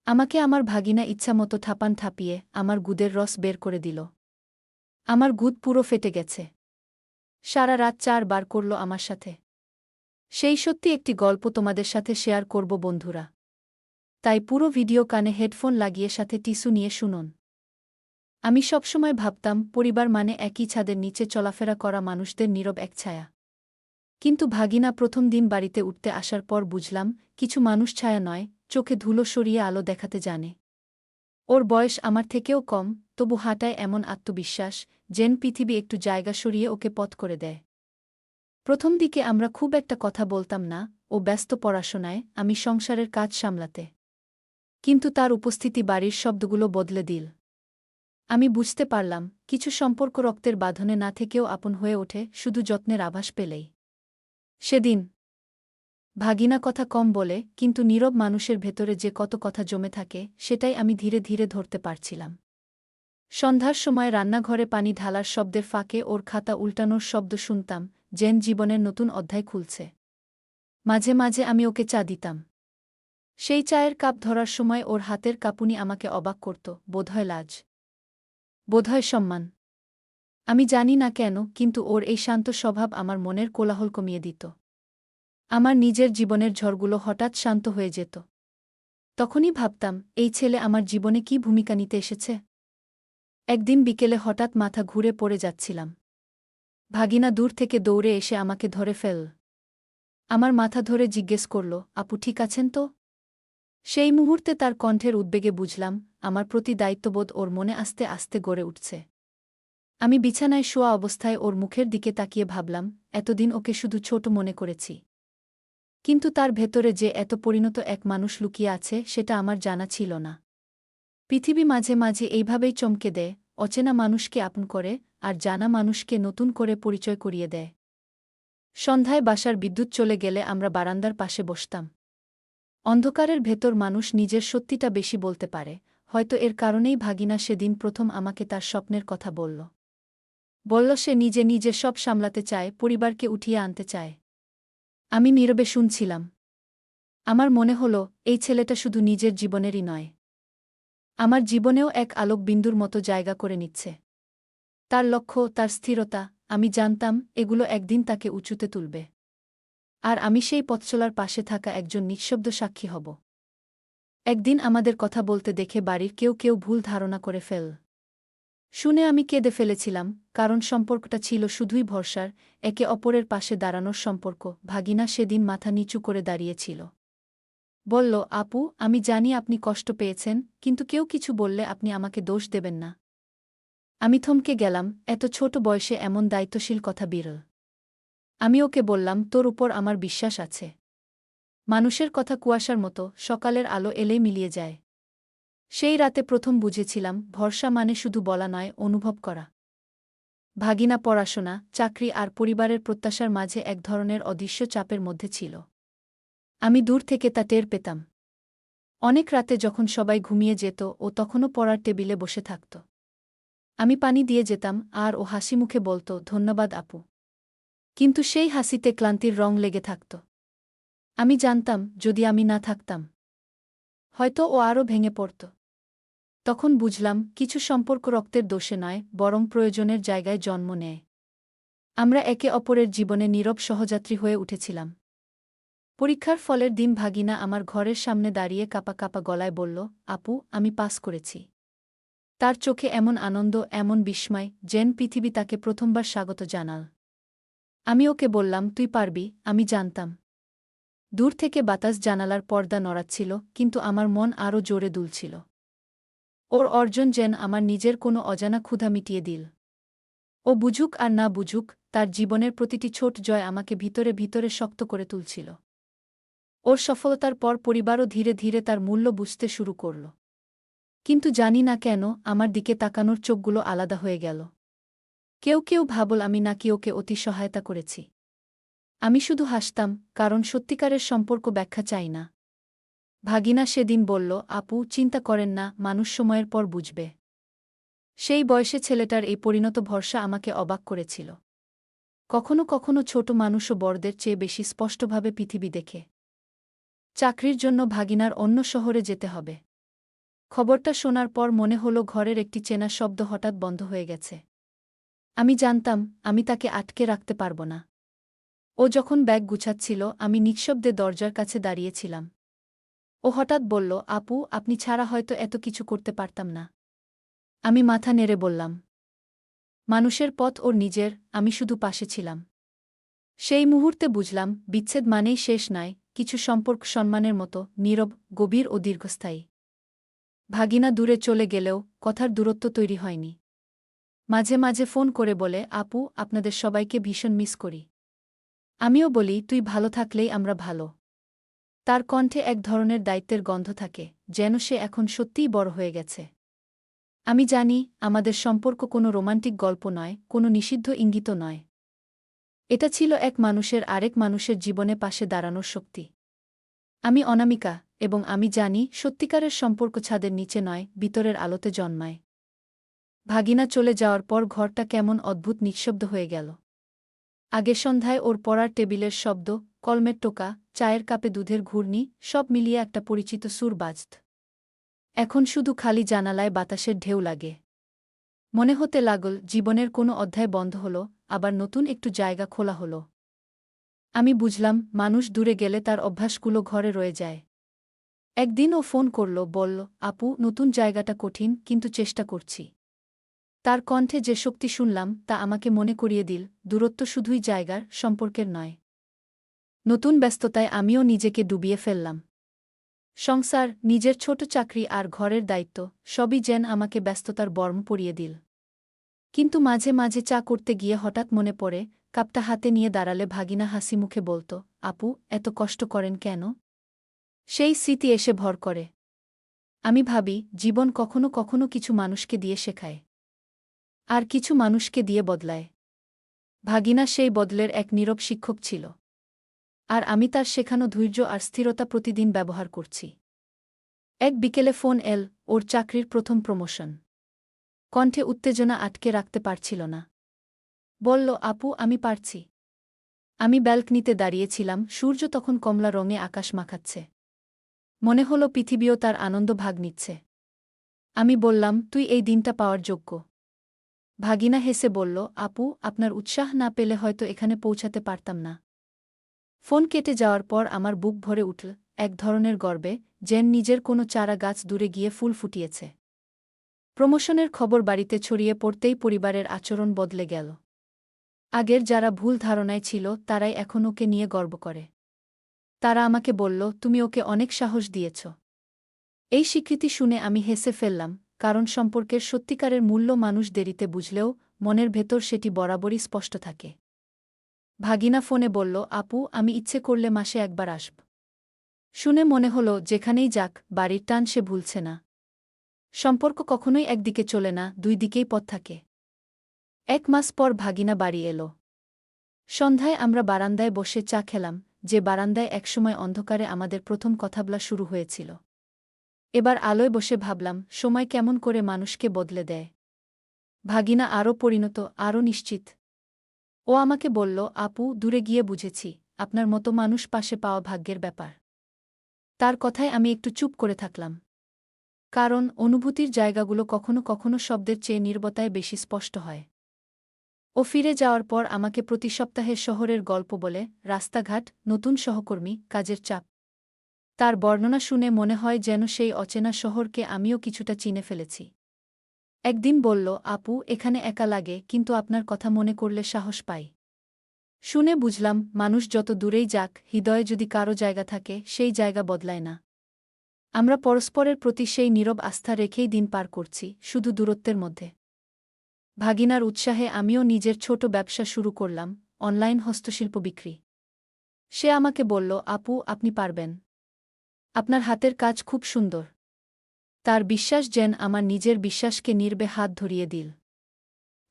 আমাকে আমার ভাগিনা ইচ্ছামতো ঠাপান ঠাপিয়ে আমার গুদের রস বের করে দিল। আমার গুদ পুরো ফেটে গেছে। সারা রাত ৪ বার করল আমার সাথে। সেই সত্যি একটি গল্প তোমাদের সাথে শেয়ার করব বন্ধুরা। তাই পুরো ভিডিও কানে হেডফোন লাগিয়ে সাথে টিস্যু নিয়ে শুনুন। আমি সবসময় ভাবতাম পরিবার মানে একই ছাদের নিচে চলাফেরা করা মানুষদের নীরব এক ছায়া। কিন্তু ভাগিনা প্রথম দিন বাড়িতে উঠতে আসার পর বুঝলাম কিছু মানুষ ছায়া নয়, চোখে ধুলো সরিয়ে আলো দেখাতে জানে। ওর বয়স আমার থেকেও কম, তবু হাঁটায় এমন আত্মবিশ্বাস যেন পৃথিবী একটু জায়গা সরিয়ে ওকে পথ করে দেয়। প্রথম দিকে আমরা খুব একটা কথা বলতাম না, ও ব্যস্ত পড়াশোনায়, আমি সংসারের কাজ সামলাতে। কিন্তু তার উপস্থিতি বাড়ির শব্দগুলো বদলে দিল। আমি বুঝতে পারলাম কিছু সম্পর্ক রক্তের বাঁধনে না থেকেও আপন হয়ে ওঠে শুধু যত্নের আভাস পেলেই। সেদিন ভাগিনা কথা কম বলে, কিন্তু নীরব মানুষের ভেতরে যে কত কথা জমে থাকে সেটাই আমি ধীরে ধীরে ধরতে পারছিলাম। সন্ধ্যার সময় রান্নাঘরে পানি ঢালার শব্দের ফাঁকে ওর খাতা উল্টানোর শব্দ শুনতাম, যেন জীবনের নতুন অধ্যায় খুলছে। মাঝে মাঝে আমি ওকে চা দিতাম। সেই চায়ের কাপ ধরার সময় ওর হাতের কাঁপুনি আমাকে অবাক করত, বোধহয় লাজ, বোধহয় সম্মান। আমি জানি না কেন, কিন্তু ওর এই শান্ত স্বভাব আমার মনের কোলাহল কমিয়ে দিত। আমার নিজের জীবনের ঝড়গুলো হঠাৎ শান্ত হয়ে যেত। তখনই ভাবতাম, এই ছেলে আমার জীবনে কী ভূমিকা নিতে এসেছে। একদিন বিকেলে হঠাৎ মাথা ঘুরে পড়ে যাচ্ছিলাম। ভাগিনা দূর থেকে দৌড়ে এসে আমাকে ধরে ফেল। আমার মাথা ধরে জিজ্ঞেস করল, আপু ঠিক আছেন তো? সেই মুহূর্তে তার কণ্ঠের উদ্বেগে বুঝলাম আমার প্রতি দায়িত্ববোধ ওর মনে আস্তে আস্তে গড়ে উঠছে। আমি বিছানায় শোয়া অবস্থায় ওর মুখের দিকে তাকিয়ে ভাবলাম, এতদিন ওকে শুধু ছোট মনে করেছি। কিন্তু তার ভেতরে যে এত পরিণত এক মানুষ লুকিয়ে আছে সেটা আমার জানা ছিল না। পৃথিবী মাঝে মাঝে এইভাবেই চমকে দেয়, অচেনা মানুষকে আপন করে, আর জানা মানুষকে নতুন করে পরিচয় করিয়ে দেয়। সন্ধ্যায় বাসার বিদ্যুৎ চলে গেলে আমরা বারান্দার পাশে বসতাম। অন্ধকারের ভেতর মানুষ নিজের সত্যিটা বেশি বলতে পারে, হয়তো এর কারণেই ভাগিনা সেদিন প্রথম আমাকে তার স্বপ্নের কথা বলল। বলল সে নিজে নিজে সব সামলাতে চায়, পরিবারকে উঠিয়ে আনতে চায়। আমি নীরবে শুনছিলাম। আমার মনে হলো এই ছেলেটা শুধু নিজের জীবনেরই নয়, আমার জীবনেও এক আলোক বিন্দুর মতো জায়গা করে নিচ্ছে। তার লক্ষ্য, তার স্থিরতা, আমি জানতাম এগুলো একদিন তাকে উঁচুতে তুলবে। আর আমি সেই পথচলার পাশে থাকা একজন নিঃশব্দ সাক্ষী হব। একদিন আমাদের কথা বলতে দেখে বাড়ির কেউ কেউ ভুল ধারণা করে ফেল। শুনে আমি কেঁদে ফেলেছিলাম, কারণ সম্পর্কটা ছিল শুধুই ভরসার, একে অপরের পাশে দাঁড়ানোর সম্পর্ক। ভাগিনা সেদিন মাথা নিচু করে দাঁড়িয়েছিল। বলল, আপু আমি জানি আপনি কষ্ট পেয়েছেন, কিন্তু কেউ কিছু বললে আপনি আমাকে দোষ দেবেন না। আমি থমকে গেলাম, এত ছোট বয়সে এমন দায়িত্বশীল কথা বিরল। আমি ওকে বললাম, তোর উপর আমার বিশ্বাস আছে। মানুষের কথা কুয়াশার মতো, সকালের আলো এলেই মিলিয়ে যায়। সেই রাতে প্রথম বুঝেছিলাম ভরসা মানে শুধু বলা নয়, অনুভব করা। ভাগিনা পড়াশোনা, চাকরি আর পরিবারের প্রত্যাশার মাঝে এক ধরনের অদৃশ্য চাপের মধ্যে ছিল। আমি দূর থেকে তা টের পেতাম। অনেক রাতে যখন সবাই ঘুমিয়ে যেত ও তখনও পড়ার টেবিলে বসে থাকত। আমি পানি দিয়ে যেতাম আর ও হাসিমুখে বলত, ধন্যবাদ আপু। কিন্তু সেই হাসিতে ক্লান্তির রং লেগে থাকত। আমি জানতাম যদি আমি না থাকতাম, হয়তো ও আরও ভেঙে পড়ত। তখন বুঝলাম কিছু সম্পর্ক রক্তের দোষে নয়, বরং প্রয়োজনের জায়গায় জন্ম নেয়। আমরা একে অপরের জীবনে নীরব সহযাত্রী হয়ে উঠেছিলাম। পরীক্ষার ফলের দিন ভাগিনা আমার ঘরের সামনে দাঁড়িয়ে কাঁপা কাঁপা গলায় বলল, আপু আমি পাস করেছি। তার চোখে এমন আনন্দ, এমন বিস্ময়, যেন পৃথিবী তাকে প্রথমবার স্বাগত জানাল। আমি ওকে বললাম, তুই পারবি। আমি জানতাম। দূর থেকে বাতাস জানালার পর্দা নড়াচ্ছিল, কিন্তু আমার মন আরও জোরে দুলছিল। ওর অর্জন যেন আমার নিজের কোনো অজানা ক্ষুধা মিটিয়ে দিল। ও বুঝুক আর না বুঝুক, তার জীবনের প্রতিটি ছোট জয় আমাকে ভিতরে ভিতরে শক্ত করে তুলছিল। ওর সফলতার পর পরিবারও ধীরে ধীরে তার মূল্য বুঝতে শুরু করল। কিন্তু জানি না কেন আমার দিকে তাকানোর চোখগুলো আলাদা হয়ে গেল। কেউ কেউ ভাবল আমি নাকি ওকে অতি সহায়তা করেছি। আমি শুধু হাসতাম, কারণ সত্যিকারের সম্পর্ক ব্যাখ্যা চাই না। ভাগিনা সেদিন বলল, আপু চিন্তা করেন না, মানুষ সময়ের পর বুঝবে। সেই বয়সে ছেলেটার এই পরিণত ভরসা আমাকে অবাক করেছিল। কখনো কখনো ছোট মানুষও বড়দের চেয়ে বেশি স্পষ্টভাবে পৃথিবী দেখে। চাকরির জন্য ভাগিনার অন্য শহরে যেতে হবে। খবরটা শোনার পর মনে হলো ঘরের একটি চেনা শব্দ হঠাৎ বন্ধ হয়ে গেছে। আমি জানতাম আমি তাকে আটকে রাখতে পারব না। ও যখন ব্যাগ গুছাচ্ছিল আমি নিঃশব্দে দরজার কাছে দাঁড়িয়েছিলাম। ও হঠাৎ বলল, আপু, আপনি ছাড়া হয়তো এত কিছু করতে পারতাম না। আমি মাথা নেড়ে বললাম, মানুষের পথ ওর নিজের, আমি শুধু পাশে ছিলাম। সেই মুহূর্তে বুঝলাম বিচ্ছেদ মানেই শেষ নয়, কিছু সম্পর্ক সম্মানের মতো নীরব, গভীর ও দীর্ঘস্থায়ী। ভাগিনা দূরে চলে গেলেও কথার দূরত্ব তৈরি হয়নি। মাঝে মাঝে ফোন করে বলে, আপু, আপনাদের সবাইকে ভীষণ মিস করি। আমিও বলি, তুই ভালো থাকলেই আমরা ভালো। তার কণ্ঠে এক ধরনের দায়িত্বের গন্ধ থাকে, যেন সে এখন সত্যিই বড় হয়ে গেছে। আমি জানি আমাদের সম্পর্ক কোনো রোমান্টিক গল্প নয়, কোনো নিষিদ্ধ ইঙ্গিত নয়। এটা ছিল এক মানুষের আরেক মানুষের জীবনে পাশে দাঁড়ানোর শক্তি। আমি অনামিকা, এবং আমি জানি সত্যিকারের সম্পর্ক ছাদের নিচে নয়, ভিতরের আলোতে জন্মায়। ভাগিনা চলে যাওয়ার পর ঘরটা কেমন অদ্ভুত নিঃশব্দ হয়ে গেল। আগে সন্ধ্যায় ওর পড়ার টেবিলের শব্দ, কলমের টোকা, চায়ের কাপে দুধের ঘূর্ণি, সব মিলিয়ে একটা পরিচিত সুর বাজত। এখন শুধু খালি জানালায় বাতাসের ঢেউ লাগে। মনে হতে লাগল জীবনের কোনো অধ্যায় বন্ধ হল, আবার নতুন একটু জায়গা খোলা হল। আমি বুঝলাম মানুষ দূরে গেলে তার অভ্যাসগুলো ঘরে রয়ে যায়। একদিন ও ফোন করল, বলল, আপু, নতুন জায়গাটা কঠিন কিন্তু চেষ্টা করছি। তার কণ্ঠে যে শক্তি শুনলাম তা আমাকে মনে করিয়ে দিল দূরত্ব শুধুই জায়গার, সম্পর্কের নয়। নতুন ব্যস্ততায় আমিও নিজেকে ডুবিয়ে ফেললাম। সংসার, নিজের ছোট চাকরি আর ঘরের দায়িত্ব, সবই যেন আমাকে ব্যস্ততার বর্ম পরিয়ে দিল। কিন্তু মাঝে মাঝে চা করতে গিয়ে হঠাৎ মনে পড়ে, কাপটা হাতে নিয়ে দাঁড়ালে ভাগিনা হাসি মুখে বলত, আপু, এত কষ্ট করেন কেন? সেই স্মৃতি এসে ভর করে। আমি ভাবি, জীবন কখনো কখনো কিছু মানুষকে দিয়ে শেখায়, আর কিছু মানুষকে দিয়ে বদলায়। ভাগিনা সেই বদলের এক নীরব শিক্ষক ছিল। আর আমি তার শেখানো ধৈর্য আর স্থিরতা প্রতিদিন ব্যবহার করছি। এক বিকেলে ফোন এল, ওর চাকরির প্রথম প্রমোশন। কণ্ঠে উত্তেজনা আটকে রাখতে পারছিল না। বলল, আপু, আমি পারছি। আমি ব্যালকনিতে দাঁড়িয়েছিলাম, সূর্য তখন কমলা রঙে আকাশ মাখাচ্ছে। মনে হলো পৃথিবীও তার আনন্দ ভাগ নিচ্ছে। আমি বললাম, তুই এই দিনটা পাওয়ার যোগ্য। ভাগিনা হেসে বলল, আপু, আপনার উৎসাহ না পেলে হয়তো এখানে পৌঁছাতে পারতাম না। ফোন কেটে যাওয়ার পর আমার বুক ভরে উঠল এক ধরনের গর্বে, যেন নিজের কোনো চারা গাছ দূরে গিয়ে ফুল ফুটিয়েছে। প্রমোশনের খবর বাড়িতে ছড়িয়ে পড়তেই পরিবারের আচরণ বদলে গেল। আগের যারা ভুল ধারণায় ছিল তারাই এখন ওকে নিয়ে গর্ব করে। তারা আমাকে বলল, তুমি ওকে অনেক সাহস দিয়েছ। এই স্বীকৃতি শুনে আমি হেসে ফেললাম, কারণ সম্পর্কের সত্যিকারের মূল্য মানুষ দেরিতে বুঝলেও মনের ভেতর সেটি বরাবরই স্পষ্ট থাকে। ভাগিনা ফোনে বলল, আপু, আমি ইচ্ছে করলে মাসে একবার আসব। শুনে মনে হলো যেখানেই যাক বাড়ির টান সে ভুলছে না। সম্পর্ক কখনোই একদিকে চলে না, দুই দিকেই পথ থাকে। 1 মাস পর ভাগিনা বাড়ি এলো। সন্ধ্যায় আমরা বারান্দায় বসে চা খেলাম, যে বারান্দায় একসময় অন্ধকারে আমাদের প্রথম কথা বলা শুরু হয়েছিল। এবার আলোয় বসে ভাবলাম, সময় কেমন করে মানুষকে বদলে দেয়। ভাগিনা আরও পরিণত, আরও নিশ্চিত। ও আমাকে বলল, আপু, দূরে গিয়ে বুঝেছি আপনার মতো মানুষ পাশে পাওয়া ভাগ্যের ব্যাপার। তার কথায় আমি একটু চুপ করে থাকলাম। কারণ অনুভূতির জায়গাগুলো কখনো কখনো শব্দের চেয়ে নীরবতায় বেশি স্পষ্ট হয়। ও ফিরে যাওয়ার পর আমাকে প্রতি সপ্তাহে শহরের গল্প বলে, রাস্তাঘাট, নতুন সহকর্মী, কাজের চাপ। তার বর্ণনা শুনে মনে হয় যেন সেই অচেনা শহরকে আমিও কিছুটা চিনে ফেলেছি। একদিন বলল, আপু, এখানে একা লাগে কিন্তু আপনার কথা মনে করলে সাহস পাই। শুনে বুঝলাম মানুষ যত দূরেই যাক, হৃদয়ে যদি কারো জায়গা থাকে সেই জায়গা বদলায় না। আমরা পরস্পরের প্রতি সেই নীরব আস্থা রেখেই দিন পার করছি, শুধু দূরত্বের মধ্যে। ভাগিনার উৎসাহে আমিও নিজের ছোট ব্যবসা শুরু করলাম, অনলাইন হস্তশিল্প বিক্রি। সে আমাকে বলল, আপু, আপনি পারবেন। আপনার হাতের কাজ খুব সুন্দর। তার বিশ্বাস যেন আমার নিজের বিশ্বাসকে নির্বে হাত ধরিয়ে দিল।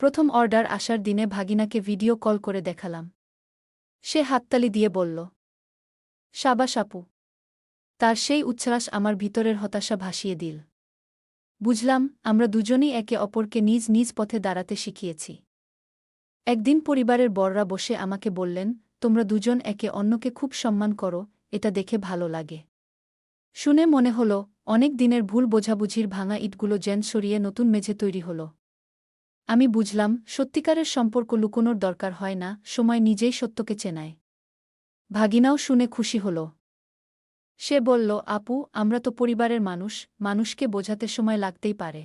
প্রথম অর্ডার আসার দিনে ভাগিনাকে ভিডিও কল করে দেখালাম। সে হাততালি দিয়ে বলল, সাবাস আপু। তার সেই উচ্ছ্বাস আমার ভিতরের হতাশা ভাসিয়ে দিল। বুঝলাম আমরা দুজনেই একে অপরকে নিজ নিজ পথে দাঁড়াতে শিখিয়েছি। একদিন পরিবারের বড়রা বসে আমাকে বললেন, তোমরা দুজন একে অন্যকে খুব সম্মান করো, এটা দেখে ভালো লাগে। শুনে মনে হলো অনেক দিনের ভুল বোঝাবুঝির ভাঙা ইটগুলো যেন সরিয়ে নতুন মেঝে তৈরি হল। আমি বুঝলাম, সত্যিকারের সম্পর্ক লুকোনোর দরকার হয় না, সময় নিজেই সত্যকে চেনায়। ভাগিনাও শুনে খুশি হল। সে বলল, আপু, আমরা তো পরিবারের মানুষ, মানুষকে বোঝাতে সময় লাগতেই পারে।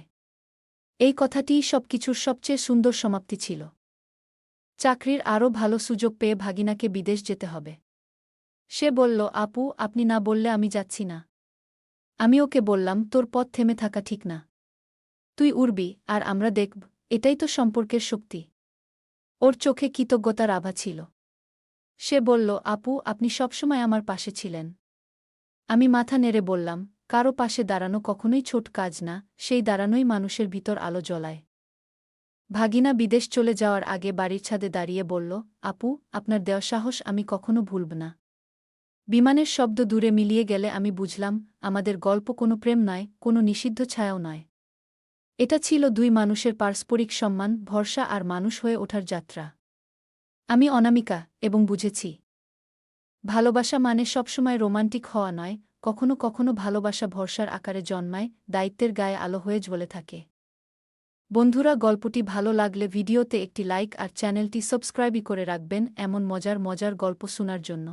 এই কথাটিই সবকিছুর সবচেয়ে সুন্দর সমাপ্তি ছিল। চাকরির আরও ভালো সুযোগ পেয়ে ভাগিনাকে বিদেশ যেতে হবে। সে বলল, আপু, আপনি না বললে আমি যাচ্ছি না। আমি ওকে বললাম, তোর পথ থেমে থাকা ঠিক না। তুই উড়বি, আর আমরা দেখব। এটাই তো সম্পর্কের শক্তি। ওর চোখে কৃতজ্ঞতার আভা ছিল। সে বলল, আপু, আপনি সবসময় আমার পাশে ছিলেন। আমি মাথা নেড়ে বললাম, কারো পাশে দাঁড়ানো কখনোই ছোট কাজ না, সেই দাঁড়ানোই মানুষের ভিতর আলো জ্বলায়। ভাগিনা বিদেশ চলে যাওয়ার আগে বাড়ির ছাদে দাঁড়িয়ে বলল, আপু, আপনার দেওয়া সাহস আমি কখনো ভুলব না। বিমানের শব্দ দূরে মিলিয়ে গেলে আমি বুঝলাম, আমাদের গল্প কোনো প্রেম নয়, কোনো নিষিদ্ধ ছায়াও নয়। এটা ছিল দুই মানুষের পারস্পরিক সম্মান, ভরসা আর মানুষ হয়ে ওঠার যাত্রা। আমি অনামিকা, এবং বুঝেছি, ভালোবাসা মানে সবসময় রোমান্টিক হওয়া নয়, কখনো কখনো ভালোবাসা ভরসার আকারে জন্মায়, দায়িত্বের গায়ে আলো হয়ে জ্বলে থাকে। বন্ধুরা, গল্পটি ভালো লাগলে ভিডিওতে একটি লাইক আর চ্যানেলটি সাবস্ক্রাইবই করে রাখবেন এমন মজার মজার গল্প শোনার জন্য।